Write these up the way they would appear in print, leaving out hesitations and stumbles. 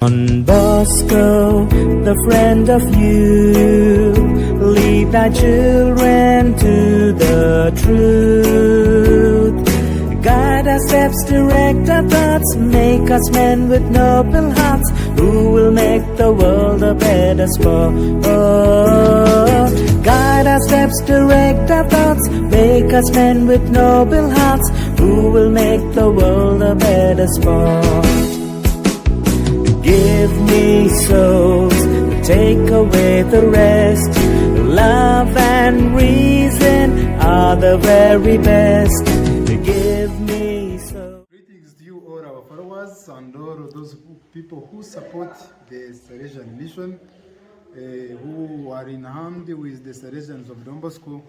Don Bosco, the friend of you, lead thy children to the truth. Guide our steps, direct our thoughts, make us men with noble hearts, who will make the world a better spot. Oh, guide our steps, direct our thoughts, make us men with noble hearts, who will make the world a better spot. Give me souls, take away the rest. Love and reason are the very best. Give me souls. Greetings to you all our followers and all of those people who support the Salesian mission, who are in hand with the Salesians of Don Bosco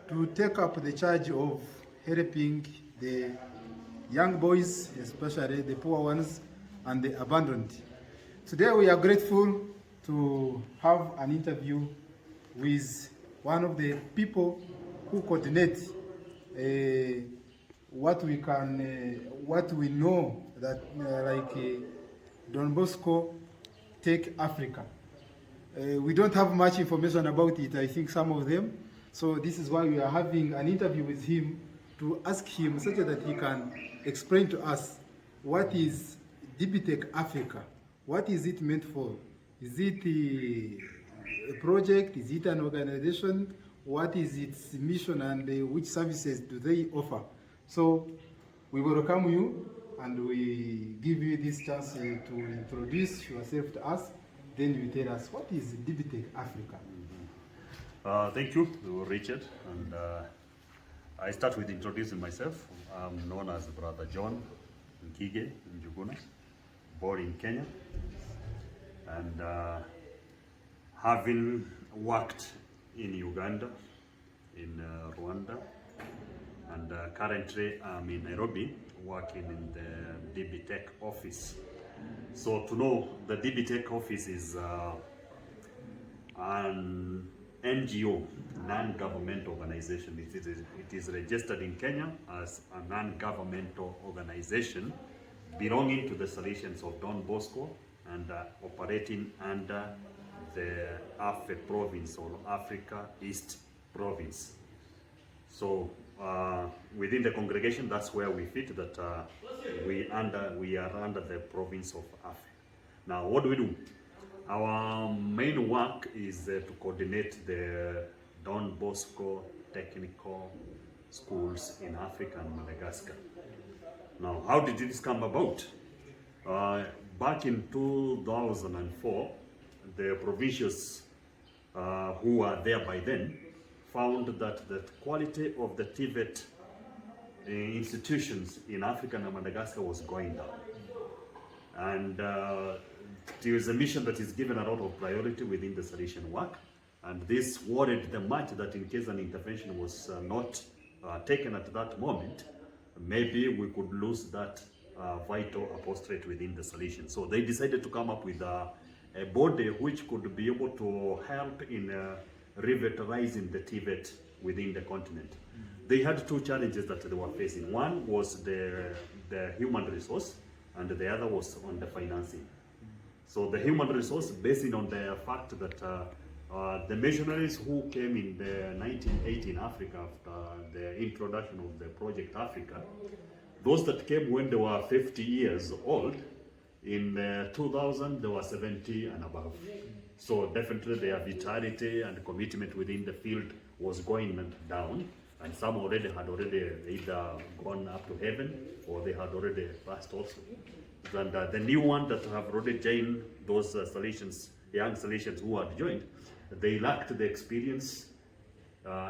to take up the charge of helping the young boys, especially the poor ones and the abandoned. Today we are grateful to have an interview with one of the people who coordinate what we know that Don Bosco Tech Africa. We don't have much information about it, I think some of them. So this is why we are having an interview with him to ask him such that he can explain to us what is DBTA Africa. What is it meant for? Is it a project? Is it an organization? What is its mission and which services do they offer? So we welcome you and we give you this chance to introduce yourself to us. Then you tell us what is DBTA Africa. Thank you, Richard. And I start with introducing myself. I'm known as Brother John Njuguna, born in Kenya, and having worked in Uganda, in Rwanda, and currently I'm in Nairobi working in the DBTA office. So to know, the DBTA office is an NGO, non-governmental organization. It is registered in Kenya as a non-governmental organization belonging to the Salesians of Don Bosco and operating under the Afe province or Africa East province. So within the congregation, that's where we fit, that we are under the province of Afe. Now, what do we do? Our main work is to coordinate the Don Bosco technical schools in Africa and Madagascar. Now, how did this come about? Back in 2004, the provincials who were there by then found that the quality of the TVET institutions in Africa and Madagascar was going down. And there is a mission that is given a lot of priority within the Salesian work. And this worried them much that in case an intervention was not taken at that moment, maybe we could lose that vital apostolate within the Salesian. So they decided to come up with a body which could be able to help in revitalizing the TVET within the continent. They had two challenges that they were facing. One was the human resource, and the other was on the financing. So the human resource, based on the fact that the missionaries who came in the 1980 in Africa after the introduction of the Project Africa, those that came when they were 50 years old, in 2000 they were 70 and above. So definitely their vitality and commitment within the field was going down, and some had either gone up to heaven or they had already passed also. And the new one that have already joined, those Salesians, young Salesians who had joined, they lacked the experience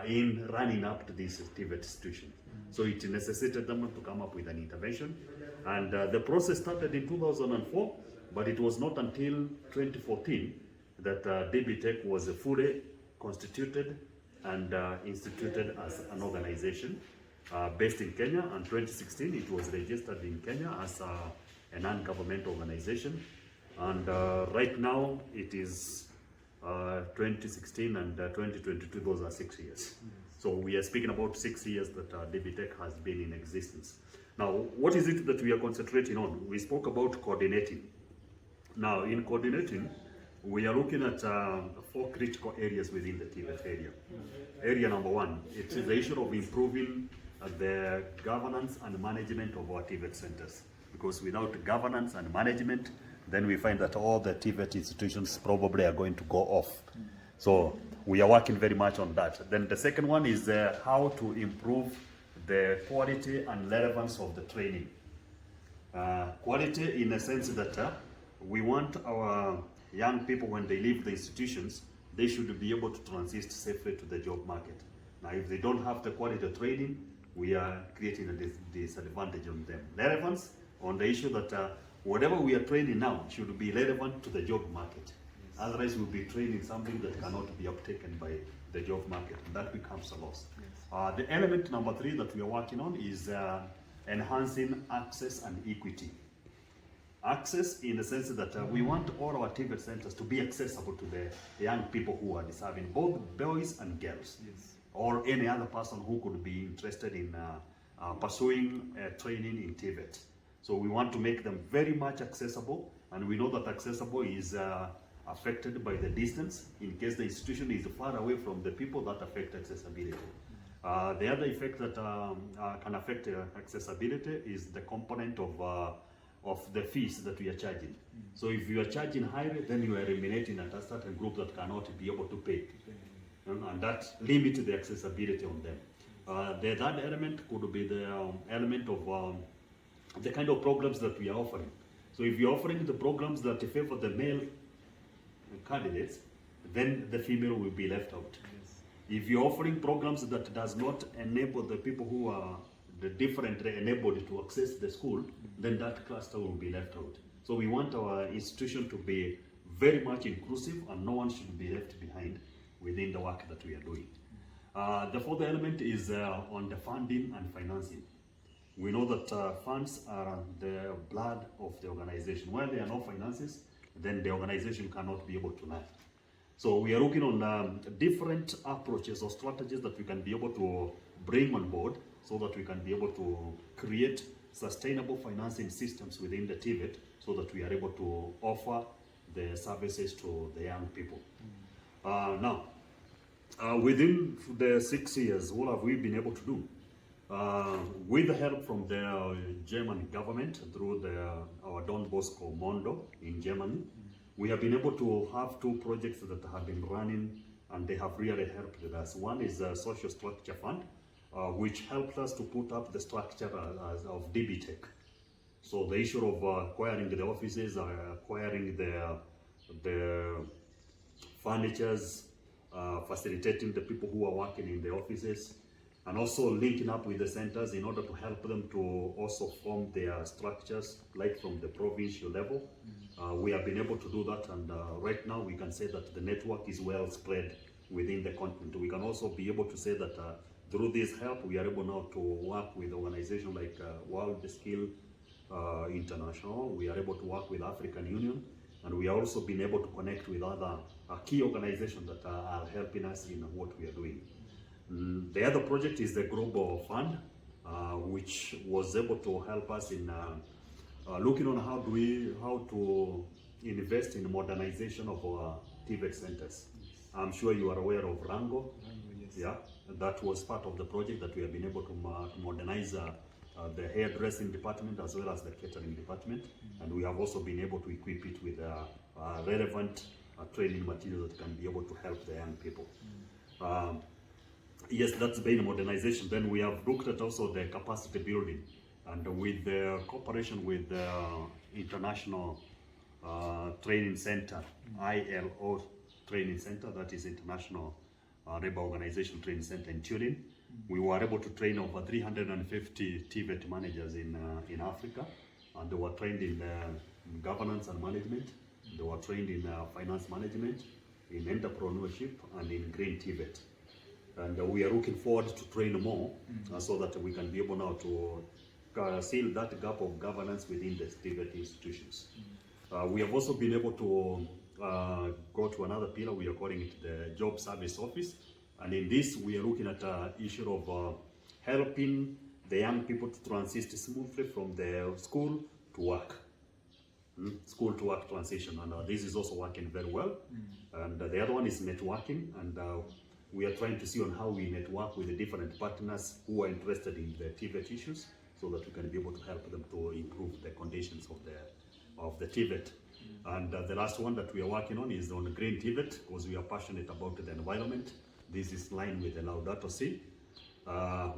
in running up to this TVET institution. So it necessitated them to come up with an intervention. And the process started in 2004, but it was not until 2014 that DBTA was fully constituted and instituted as an organization based in Kenya. And 2016, it was registered in Kenya as a non-governmental organization. And right now, it is 2016 and 2022, those are 6 years. So we are speaking about 6 years that DBTA has been in existence. Now, what is it that we are concentrating on? We spoke about coordinating. Now, in coordinating, we are looking at 4 critical areas within the TVET area. Area number 1, it is the issue of improving the governance and management of our TVET centers. Because without governance and management, then we find that all the TVET institutions probably are going to go off. So we are working very much on that. Then the second one is how to improve the quality and relevance of the training. Quality in the sense that we want our young people, when they leave the institutions, they should be able to transit safely to the job market. Now, if they don't have the quality of training, we are creating a disadvantage on them. Relevance on the issue that whatever we are training now should be relevant to the job market. Yes. Otherwise, we'll be training something that cannot be uptaken by the job market, and that becomes a loss. Yes. The element number 3 that we are working on is enhancing access and equity. Access in the sense that we want all our TVET centers to be accessible to the young people who are deserving, both boys and girls, yes, or any other person who could be interested in pursuing training in TVET. So we want to make them very much accessible, and we know that accessible is affected by the distance. In case the institution is far away from the people, that affect accessibility. The other effect that can affect accessibility is the component of the fees that we are charging. So if you are charging higher, then you are eliminating a certain group that cannot be able to pay. And that limits the accessibility on them. The third element could be the element of the kind of programs that we are offering. So if you're offering the programs that favor the male candidates, then the female will be left out. Yes. If you're offering programs that does not enable the people who are differently enabled to access the school, then that cluster will be left out. So we want our institution to be very much inclusive, and no one should be left behind within the work that we are doing. The fourth element is on the funding and financing. We know that funds are the blood of the organization. When there are no finances, then the organization cannot be able to run. So we are looking on different approaches or strategies that we can be able to bring on board, so that we can be able to create sustainable financing systems within the TVET, so that we are able to offer the services to the young people. Now, within the 6 years, what have we been able to do? With the help from the German government through our Don Bosco Mondo in Germany, we have been able to have 2 projects that have been running, and they have really helped us. One is a social structure fund, which helped us to put up the structure of DBTA. So the issue of acquiring the offices, acquiring the furnitures, facilitating the people who are working in the offices, and also linking up with the centers in order to help them to also form their structures, like from the provincial level. We have been able to do that, and right now we can say that the network is well spread within the continent. We can also be able to say that through this help, we are able now to work with organizations like World Skill International. We are able to work with African Union, and we have also been able to connect with other key organizations that are helping us in what we are doing. The other project is the Global Fund, which was able to help us in looking on how to invest in modernization of our TVET centers. I'm sure you are aware of Rango. Yes. Yeah, that was part of the project that we have been able to modernize the hairdressing department as well as the catering department, and we have also been able to equip it with relevant training materials that can be able to help the young people. Yes, that's been modernization. Then we have looked at also the capacity building, and with the cooperation with the International Training Center, ILO Training Center, that is International Labour Organization Training Center in Turin, we were able to train over 350 TVET managers in Africa, and they were trained in governance and management, they were trained in finance management, in entrepreneurship, and in Green TVET. And we are looking forward to train more, so that we can be able now to seal that gap of governance within the TVET institutions. We have also been able to go to another pillar. We are calling it the Job Service Office, and in this we are looking at the issue of helping the young people to transit smoothly from their school to work. school to work transition, and this is also working very well. And the other one is networking, and we are trying to see on how we network with the different partners who are interested in the TVET issues, so that we can be able to help them to improve the conditions of the TVET. And the last one that we are working on is on Green TVET, because we are passionate about the environment. This is in line with the Laudato Si.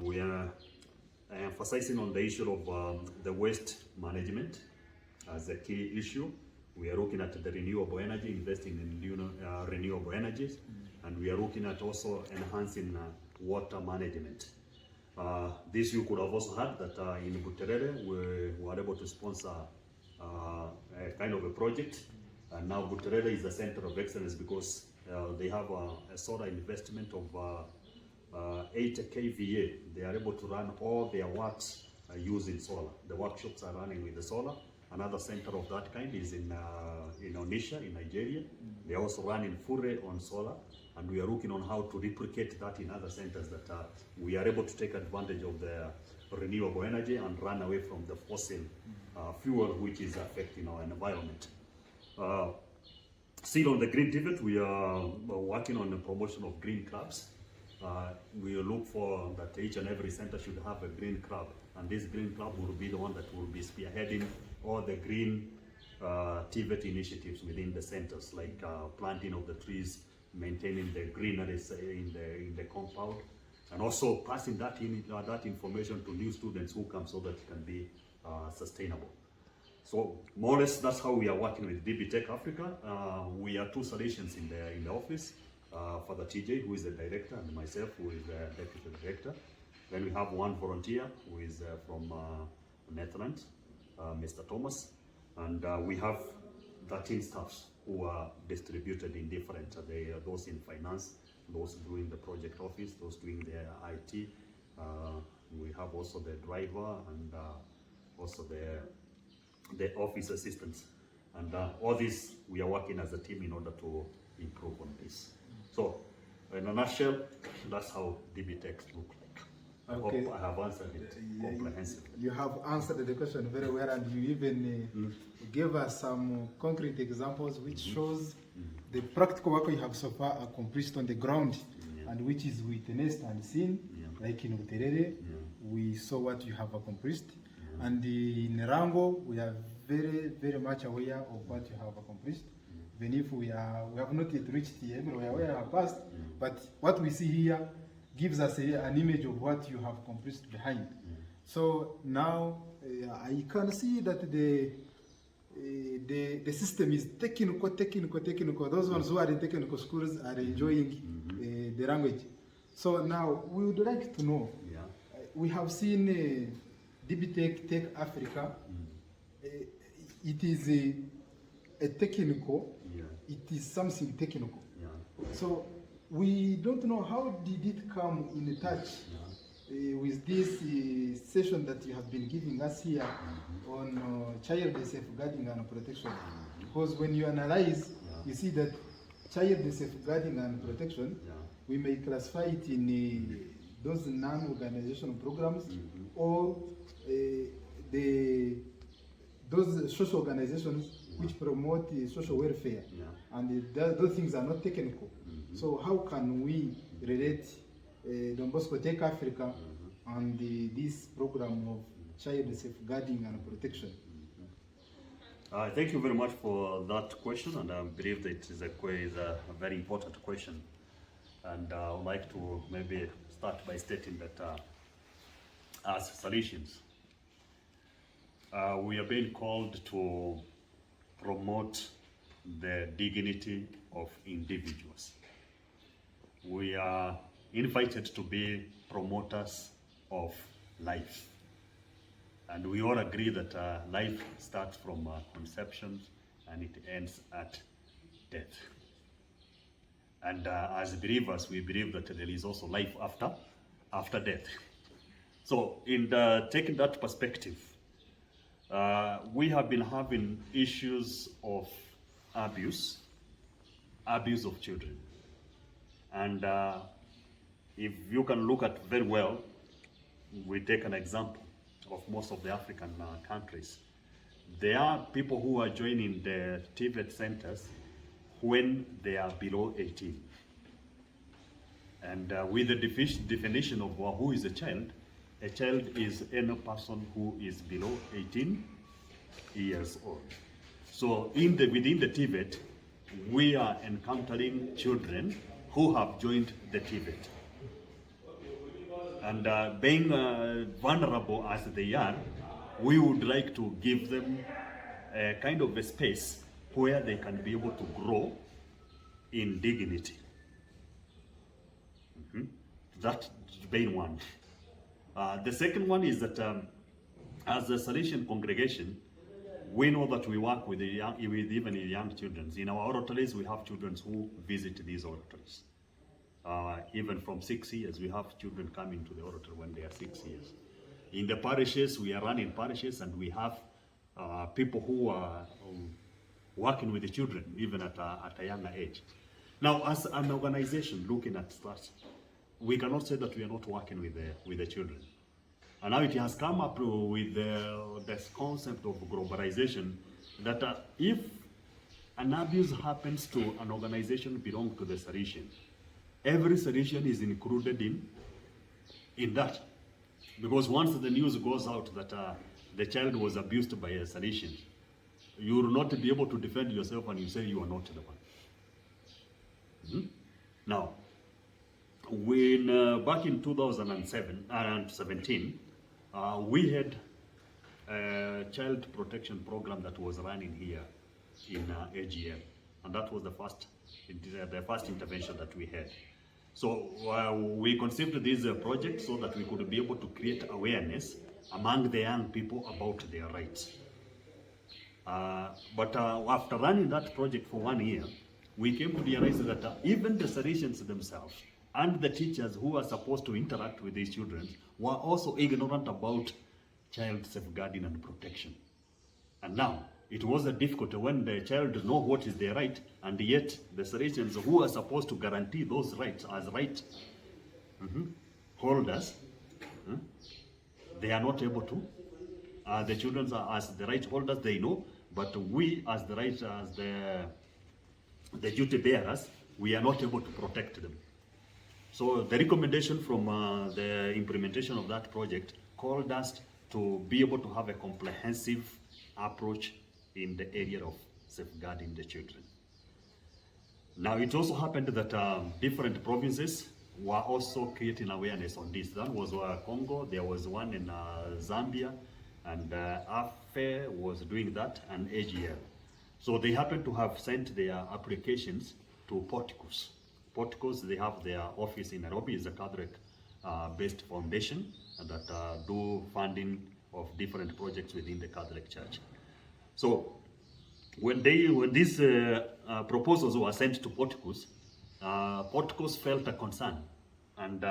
We are emphasizing on the issue of the waste management as a key issue. We are looking at the renewable energy, investing in renewable energies, and we are looking at also enhancing water management. This you could have also heard that in Buterere we were able to sponsor a kind of a project, and now Buterere is a center of excellence because they have a solar investment of 8 kVA. They are able to run all their works using solar. The workshops are running with the solar. Another center of that kind is in Onitsha, in Nigeria. They are also running Fure on solar, and we are looking on how to replicate that in other centers, that we are able to take advantage of the renewable energy and run away from the fossil fuel, which is affecting our environment. Still on the Green TVET, we are working on the promotion of green clubs. We look for that each and every center should have a green club, and this green club will be the one that will be spearheading all the green TVET initiatives within the centers, like planting of the trees, maintaining the greeneries in the compound, and also passing that information to new students who come, so that it can be sustainable. So more or less, that's how we are working with DB Tech Africa. We are 2 solutions in the office. Father TJ, who is the director, and myself, who is the deputy director. Then we have 1 volunteer who is from Netherlands, Mr. Thomas, and we have 13 staffs who are distributed in different, those in finance, those doing the project office, those doing the IT. We have also the driver and also the office assistants. And all this, we are working as a team in order to improve on this. So, in a nutshell, that's how DB Tech look like. Okay. I hope I have answered it comprehensively. You have answered the question very well, and you even gave us some concrete examples which shows the practical work you have so far accomplished on the ground, and which is witnessed and seen, like in Buterere, we saw what you have accomplished, and in Rango, we are very, very much aware of what you have accomplished. Even if we have not yet reached everywhere we have passed, but what we see here gives us an image of what you have accomplished behind. So now I can see that the system is technical. Those ones who are in technical schools are enjoying the language. So now we would like to know, we have seen DB Tech Africa, it is a technical, it is something technical. So we don't know how did it come in touch with this session that you have been giving us here on child safeguarding and protection. Because when you analyze, you see that child safeguarding and protection, we may classify it in those non-organizational programs or those social organizations which promote social welfare, and those things are not technical. So how can we relate Don Bosco Tech Africa and this program of child safeguarding and protection? Thank you very much for that question, and I believe that it is a very important question. And I would like to maybe start by stating that as Salesians, we are being called to promote the dignity of individuals. We are invited to be promoters of life. And we all agree that life starts from conception and it ends at death. And as believers, we believe that there is also life after death. So in taking that perspective, we have been having issues of abuse of children. And if you can look at very well, we take an example of most of the African countries. there are people who are joining the TVET centers when they are below 18. And with the definition of who is a child is any person who is below 18 years old. So within the TVET, we are encountering children who have joined the TVET. And being vulnerable as they are, we would like to give them a kind of a space where they can be able to grow in dignity. That's being one. The second one is that as a Salesian congregation, we know that we work with even young children. In our oratories, we have children who visit these oratories. Even from 6 years, we have children coming to the oratory when they are 6 years. In the parishes, we are running parishes, and we have people who are working with the children, even at a younger age. Now, as an organization looking at that, we cannot say that we are not working with the children. And now it has come up with this concept of globalization, that if an abuse happens to an organization belonging to the Salesian, every Salesian is included in that. Because once the news goes out that the child was abused by a Salesian, you will not be able to defend yourself, and you say you are not the one. Now, when back in 2007 and 17, we had a child protection program that was running here in AGM, and that was the first intervention that we had. So we conceived this project so that we could be able to create awareness among the young people about their rights. But after running that project for 1 year, we came to realize that even the Salesians themselves and the teachers who are supposed to interact with these children were also ignorant about child safeguarding and protection. And now, it was a difficulty when the child knows what is their right, and yet the Salesians who are supposed to guarantee those rights as right holders, they are not able to. The children are as the right holders, they know, but we as the right, as the duty bearers, we are not able to protect them. So the recommendation from the implementation of that project called us to be able to have a comprehensive approach in the area of safeguarding the children. Now, it also happened that different provinces were also creating awareness on this. That was Congo, there was one in Zambia, and AFE was doing that, and AGL. So they happened to have sent their applications to Porticus. Porticus, they have their office in Nairobi, is a Catholic-based foundation that do funding of different projects within the Catholic Church. So when these proposals were sent to Porticus, Porticus felt a concern and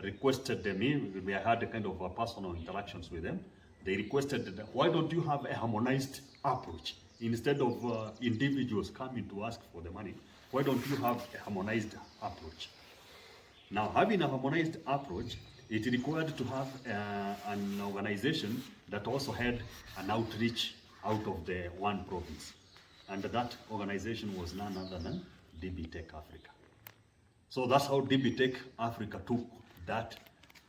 requested me. We had a kind of personal interactions with them. They requested, why don't you have a harmonized approach? Instead of individuals coming to ask for the money, why don't you have a harmonized approach? Now, having a harmonized approach, it required to have an organization that also had an outreach out of the one province. And that organization was none other than DBTA Africa. So that's how DBTA Africa took that.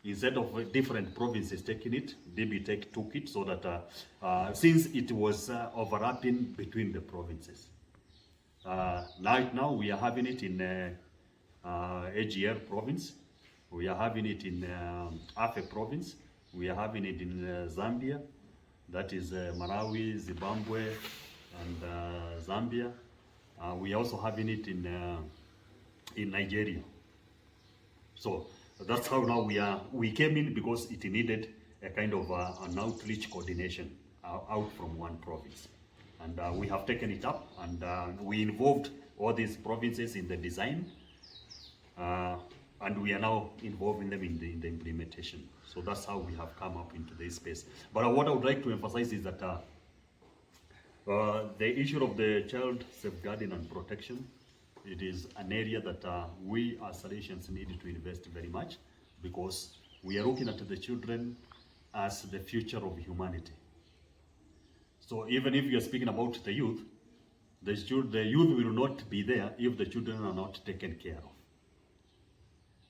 Instead of different provinces taking it, DBTA took it, so that since it was overlapping between the provinces. Now we are having it in AGR province, we are having it in AFE province, we are having it in Zambia, that is Malawi, Zimbabwe, and Zambia. We are also having it in Nigeria. So that's how now we came in, because it needed a kind of an outreach coordination out from one province. And we have taken it up, and we involved all these provinces in the design, and we are now involving them in the implementation. So that's how we have come up into this space. But what I would like to emphasize is that the issue of the child safeguarding and protection, it is an area that we as Salesians need to invest very much, because we are looking at the children as the future of humanity. So even if you're speaking about the youth, the youth will not be there if the children are not taken care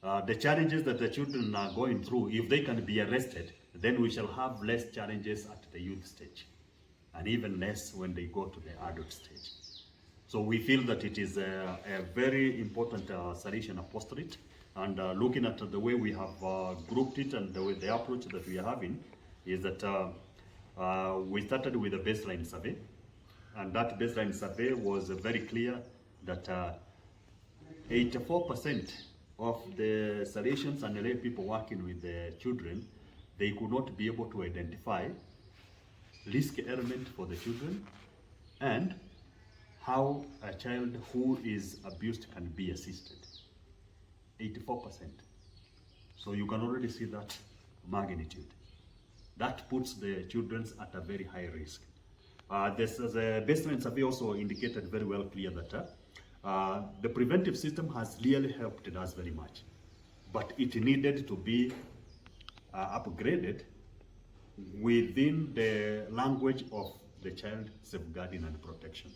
of. The challenges that the children are going through, if they can be arrested, then we shall have less challenges at the youth stage, and even less when they go to the adult stage. So we feel that it is a very important solution apostolate, and looking at the way we have grouped it and the approach that we are having is that we started with a baseline survey, and that baseline survey was very clear that 84% of the Salesians and lay people working with the children, they could not be able to identify risk element for the children and how a child who is abused can be assisted. 84%. So you can already see that magnitude. That puts the children at a very high risk. The baseline survey also indicated very well clear that the preventive system has really helped us very much, but it needed to be upgraded within the language of the child safeguarding and protection.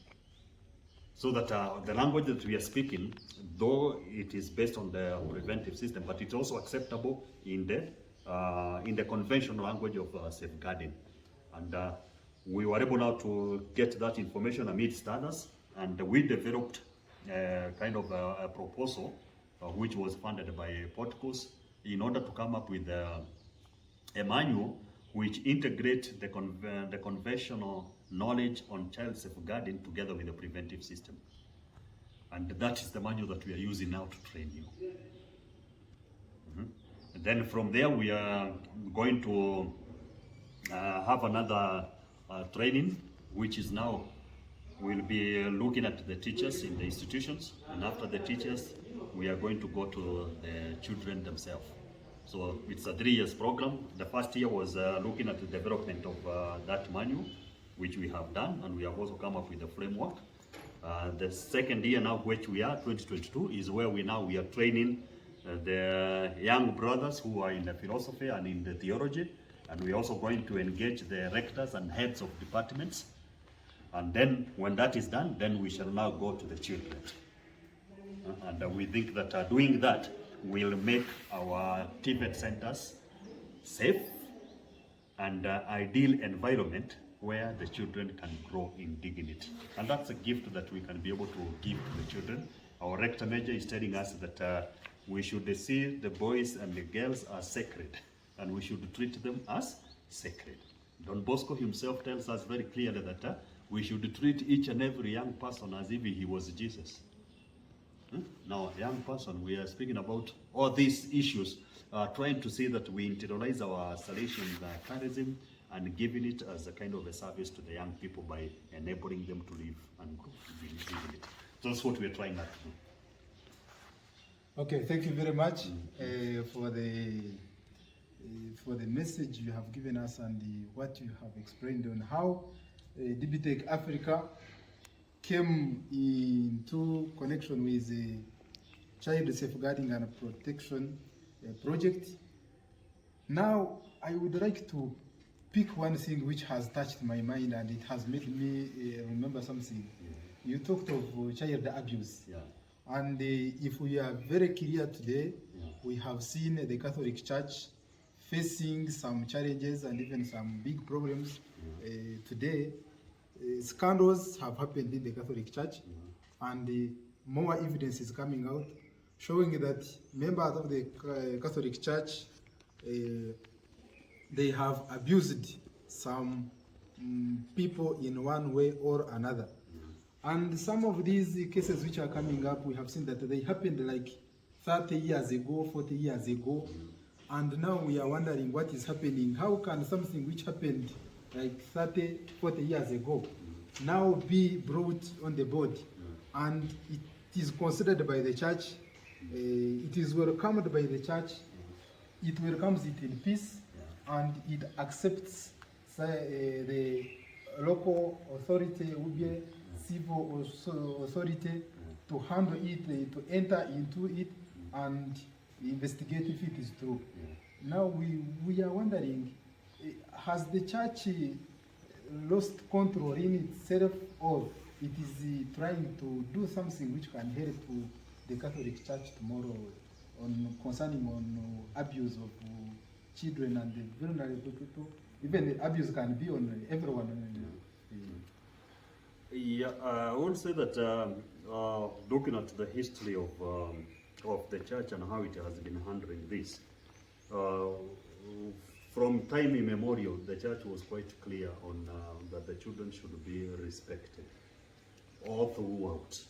So that the language that we are speaking, though it is based on the preventive system, but it's also acceptable in the conventional language of safeguarding. And we were able now to get that information amidst others, and we developed kind of a proposal which was funded by Porticos in order to come up with a manual which integrates the conventional knowledge on child safeguarding together with the preventive system. And that is the manual that we are using now to train you. And then from there we are going to have another training, which is now we'll be looking at the teachers in the institutions, and after the teachers we are going to go to the children themselves. So it's a 3 years program. The first year was looking at the development of that manual, which we have done, and we have also come up with a framework. The second year now, which we are, 2022, is where we are training the young brothers who are in the philosophy and in the theology, and we're also going to engage the rectors and heads of departments. And then when that is done, then we shall now go to the children. And we think that doing that will make our TVET centers safe and ideal environment where the children can grow in dignity. And that's a gift that we can be able to give to the children. Our rector major is telling us that we should see the boys and the girls as sacred, and we should treat them as sacred. Don Bosco himself tells us very clearly that we should treat each and every young person as if he was Jesus. Now, young person, we are speaking about all these issues, trying to see that we internalize our Salesian charism and giving it as a kind of a service to the young people by enabling them to live and grow in it. So that's what we are trying to do. Okay, thank you very much for the message you have given us and what you have explained on how DBTA Africa came into connection with the Child Safeguarding and Protection project. Now, I would like to pick one thing which has touched my mind and it has made me remember something. You talked of child abuse. And if we are very clear today, we have seen the Catholic Church facing some challenges and even some big problems today. Scandals have happened in the Catholic Church, and more evidence is coming out showing that members of the Catholic Church they have abused some people in one way or another. And some of these cases which are coming up, we have seen that they happened like 30 years ago, 40 years ago, and now we are wondering what is happening. How can something which happened like 30, 40 years ago now be brought on the board? And it is considered by the church, it is welcomed by the church, it welcomes it in peace, and it accepts the local authority, civil authority to handle it, to enter into it and investigate if it is true. Now we are wondering, has the church lost control in itself, or it is trying to do something which can help the Catholic Church tomorrow concerning abuse of children and the vulnerable people. Even the abuse can be on everyone. Yeah, I would say that looking at the history of the church and how it has been handling this, from time immemorial, the church was quite clear on that the children should be respected all throughout.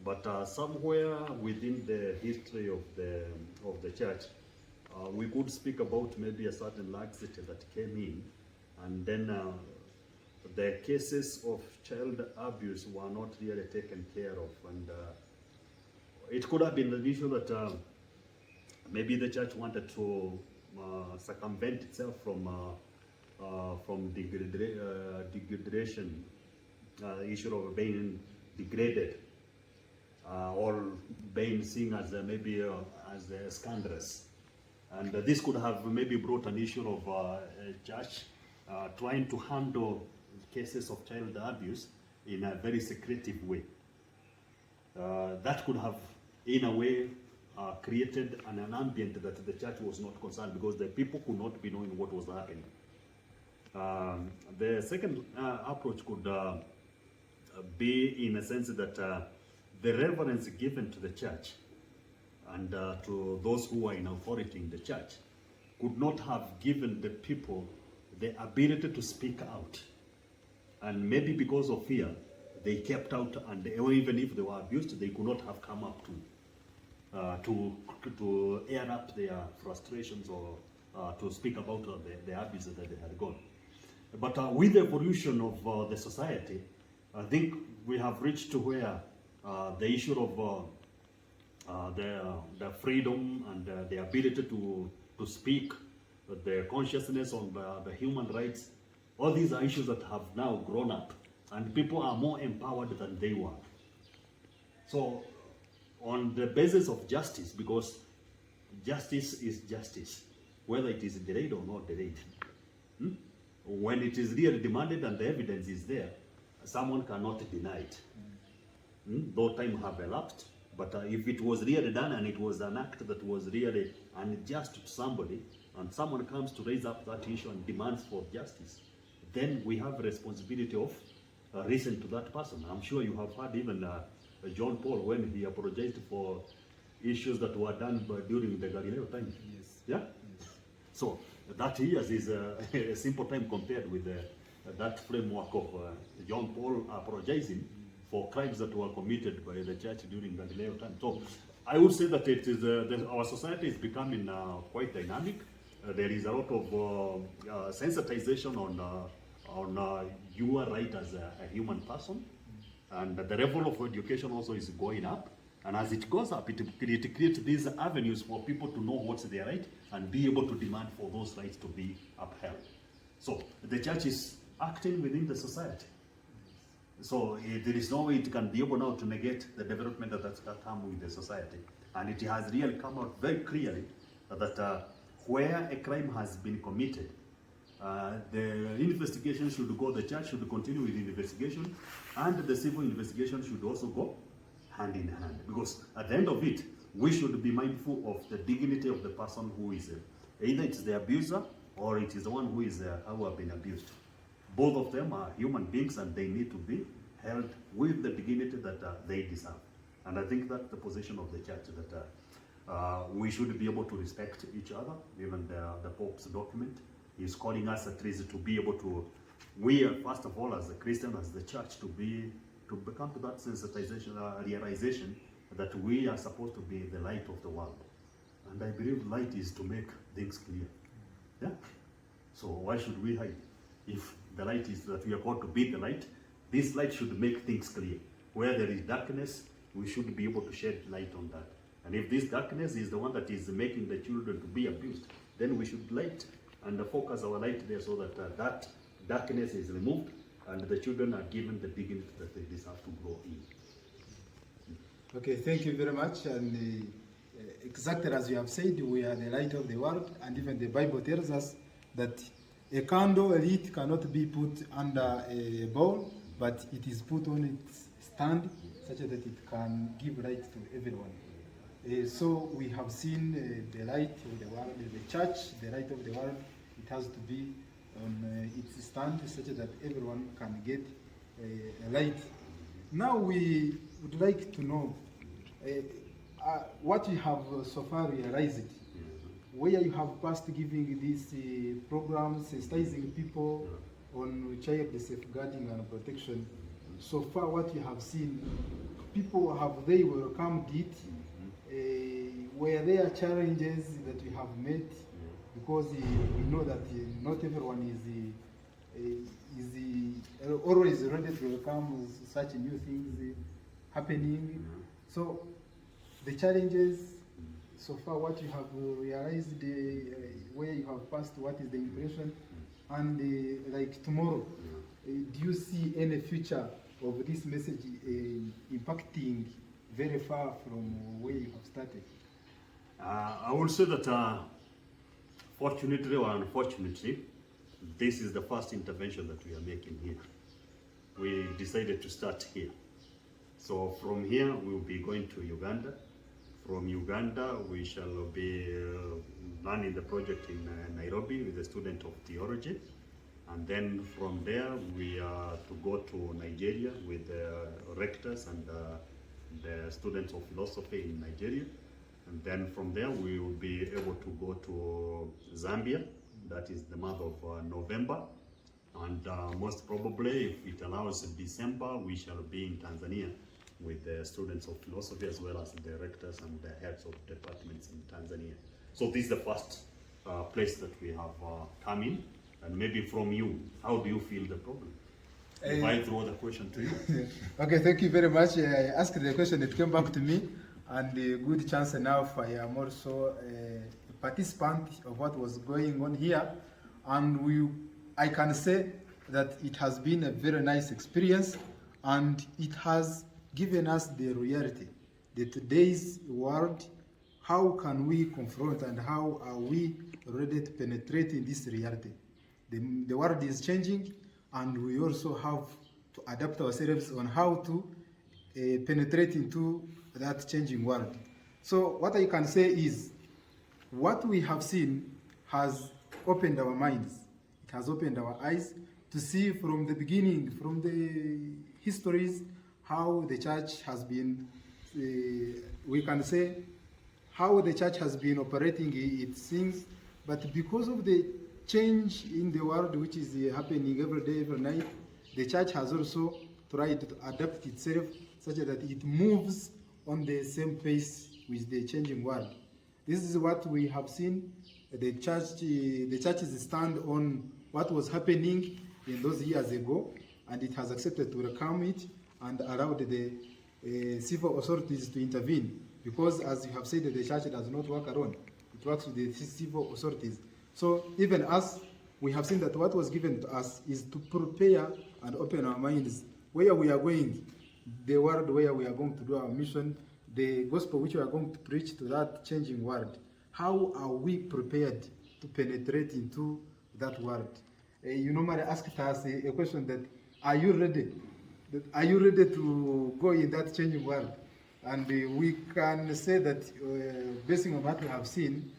But somewhere within the history of the church, we could speak about maybe a certain laxity that came in, and then the cases of child abuse were not really taken care of, and it could have been the issue that maybe the church wanted to circumvent itself from degradation, issue of being degraded or being seen as maybe as scandalous, and this could have maybe brought an issue of a church trying to handle cases of child abuse in a very secretive way. That could have, in a way, created an ambient that the church was not concerned, because the people could not be knowing what was happening. The second approach could be in a sense that the reverence given to the church and to those who are in authority in the church could not have given the people the ability to speak out. And maybe because of fear, they kept out, and even if they were abused, they could not have come up to air up their frustrations or to speak about the abuse that they had gone. But with the evolution of the society, I think we have reached to where the issue of the freedom and the ability to speak, the consciousness on the human rights, all these are issues that have now grown up, and people are more empowered than they were. So, on the basis of justice, because justice is justice, whether it is delayed or not delayed. When it is really demanded and the evidence is there, someone cannot deny it. Though time have elapsed, but if it was really done and it was an act that was really unjust to somebody, and someone comes to raise up that issue and demands for justice, then we have a responsibility of listening to that person. I'm sure you have heard even John Paul when he apologized for issues that were done during the Galileo time. Yes. Yeah? Yes. So that years is a simple time compared with that framework of John Paul apologizing for crimes that were committed by the church during Galileo time. So I would say that it is our society is becoming quite dynamic. There is a lot of sensitization on your right as a human person, and the level of education also is going up. And as it goes up, it creates these avenues for people to know what's their right and be able to demand for those rights to be upheld. So the church is acting within the society. So there is no way it can be able now to negate the development that's come with the society. And it has really come out very clearly that where a crime has been committed, the investigation should go, the church should continue with the investigation, and the civil investigation should also go hand in hand. Because at the end of it, we should be mindful of the dignity of the person who is, either it's the abuser or it is the one who is who have been abused. Both of them are human beings and they need to be held with the dignity that they deserve. And I think that's the position of the church, that we should be able to respect each other. Even the Pope's document is calling us at least to be able to, we are, first of all, as a Christian, as the church, to become to that sensitization, realization that we are supposed to be the light of the world. And I believe light is to make things clear. Yeah? So why should we hide? If the light is that we are called to be the light, this light should make things clear. Where there is darkness, we should be able to shed light on that. And if this darkness is the one that is making the children to be abused, then we should light and focus our light there so that that darkness is removed and the children are given the dignity that they deserve to grow in. Okay, thank you very much. And exactly as you have said, we are the light of the world, and even the Bible tells us that A candle lit cannot be put under a bowl, but it is put on its stand such that it can give light to everyone. So we have seen the light of the world, the church, the light of the world. It has to be on its stand such that everyone can get a light. Now we would like to know what you have so far realized, where you have passed giving these programs, sensitizing people on child safeguarding and protection. So far what you have seen, people, have they welcomed it? Were there challenges that you have met? Because we know that not everyone is always ready to welcome such new things happening. So the challenges, so far what you have realized, where you have passed, what is the impression, and like tomorrow, do you see any future of this message impacting very far from where you have started? I will say that fortunately or unfortunately, this is the first intervention that we are making here. We decided to start here. So from here, we'll be going to Uganda. From Uganda, we shall be running the project in Nairobi with a student of theology. And then from there, we are to go to Nigeria with the rectors and the students of philosophy in Nigeria. And then from there, we will be able to go to Zambia. That is the month of November. And most probably, if it allows December, we shall be in Tanzania with the students of philosophy as well as the directors and the heads of departments in Tanzania. So this is the first place that we have come in. And maybe from you, how do you feel the problem? If I throw the question to you. Okay, thank you very much. I asked the question, it came back to me, and a good chance enough. I am also a participant of what was going on here, and I can say that it has been a very nice experience, and it has given us the reality, the today's world. How can we confront and how are we ready to penetrate in this reality? The world is changing, and we also have to adapt ourselves on how to penetrate into that changing world. So what I can say is, what we have seen has opened our minds. It has opened our eyes to see from the beginning, from the histories, how the church has been, we can say, how the church has been operating its things, but because of the change in the world which is happening every day, every night, the church has also tried to adapt itself such that it moves on the same pace with the changing world. This is what we have seen. The churches stand on what was happening in those years ago, and it has accepted to welcome it and allowed the civil authorities to intervene. Because as you have said, the church does not work alone. It works with the civil authorities. So even us, we have seen that what was given to us is to prepare and open our minds where we are going, the world where we are going to do our mission, the gospel which we are going to preach to that changing world. How are we prepared to penetrate into that world? You normally ask us a question that, are you ready? Are you ready to go in that changing world? And we can say that based on what we have seen,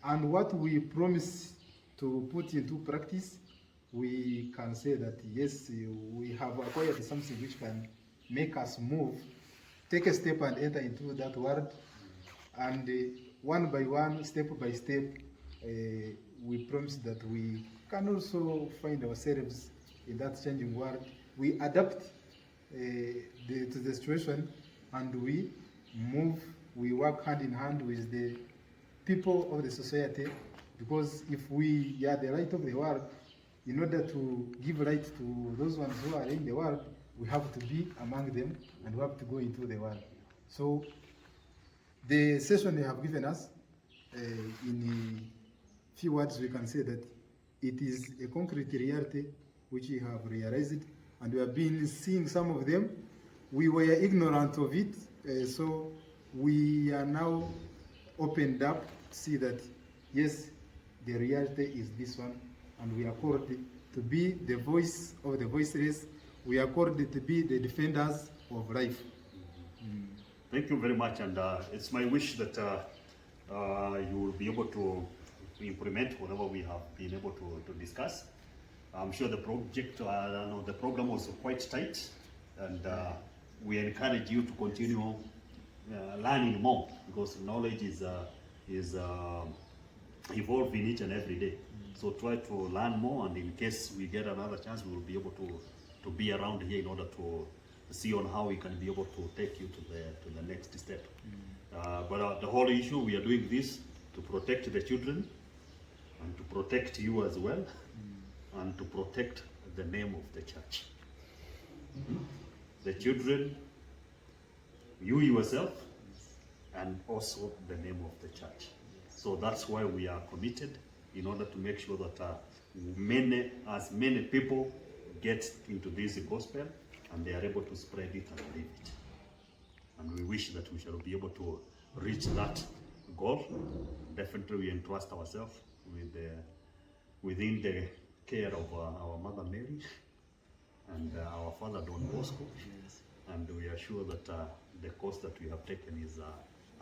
and what we promise to put into practice, we can say that yes, we have acquired something which can make us move, take a step and enter into that world. And one by one, step by step, we promise that we can also find ourselves in that changing world. We adapt to the situation, and we move, we work hand in hand with the people of the society, because if we are the light of the world, in order to give light to those ones who are in the world, we have to be among them and we have to go into the world. So the session they have given us, in a few words, we can say that it is a concrete reality which we have realized, and we have been seeing some of them. We were ignorant of it, so we are now opened up to see that yes, the reality is this one, and we are called to be the voice of the voiceless. We are called to be the defenders of life. Thank you very much, and it's my wish that you will be able to implement whatever we have been able to discuss. I'm sure the project, the program was quite tight, and we encourage you to continue learning more, because knowledge is evolving each and every day. So try to learn more, and in case we get another chance, we will be able to be around here in order to see on how we can be able to take you to the next step. But the whole issue, we are doing this to protect the children, and to protect you as well, and to protect the name of the church. The children, you yourself, and also the name of the church. So that's why we are committed, in order to make sure that as many people get into this gospel, and they are able to spread it and live it. And we wish that we shall be able to reach that goal. Definitely we entrust ourselves within the care of our Mother Mary and our Father Don Bosco. And we are sure that the course that we have taken is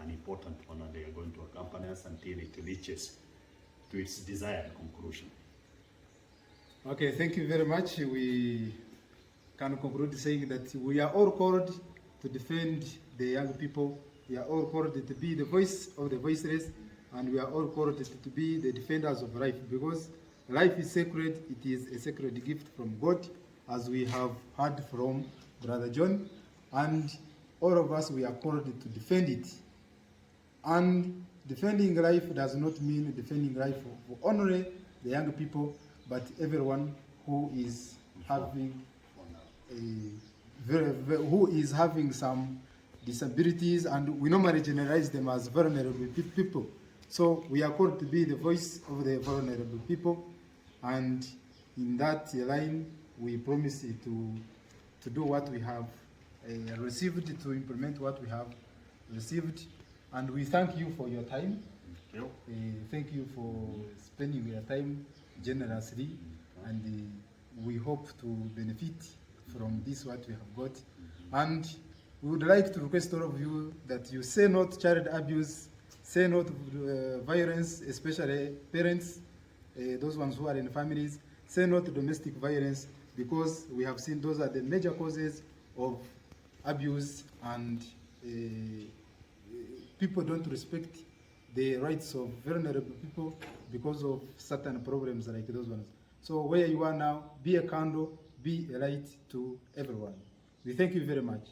an important one, and they are going to accompany us until it reaches to its desired conclusion. Okay, thank you very much. We can conclude saying that we are all called to defend the young people. We are all called to be the voice of the voiceless, and we are all called to be the defenders of life, because life is sacred. It is a sacred gift from God, as we have heard from Brother John, and all of us, we are called to defend it. And defending life does not mean defending life for only the young people, but everyone who is having who is having some disabilities, and we normally generalize them as vulnerable people. So we are called to be the voice of the vulnerable people, and in that line, we promise to do what we have received, to implement what we have received. And we thank you for your time. Thank you for spending your time generously, and we hope to benefit from this what we have got. And we would like to request all of you that you say no to child abuse, say no to violence, especially parents, those ones who are in families, say no to domestic violence, because we have seen those are the major causes of abuse, and people don't respect the rights of vulnerable people because of certain problems like those ones. So where you are now, be a candle, be a light to everyone. We thank you very much.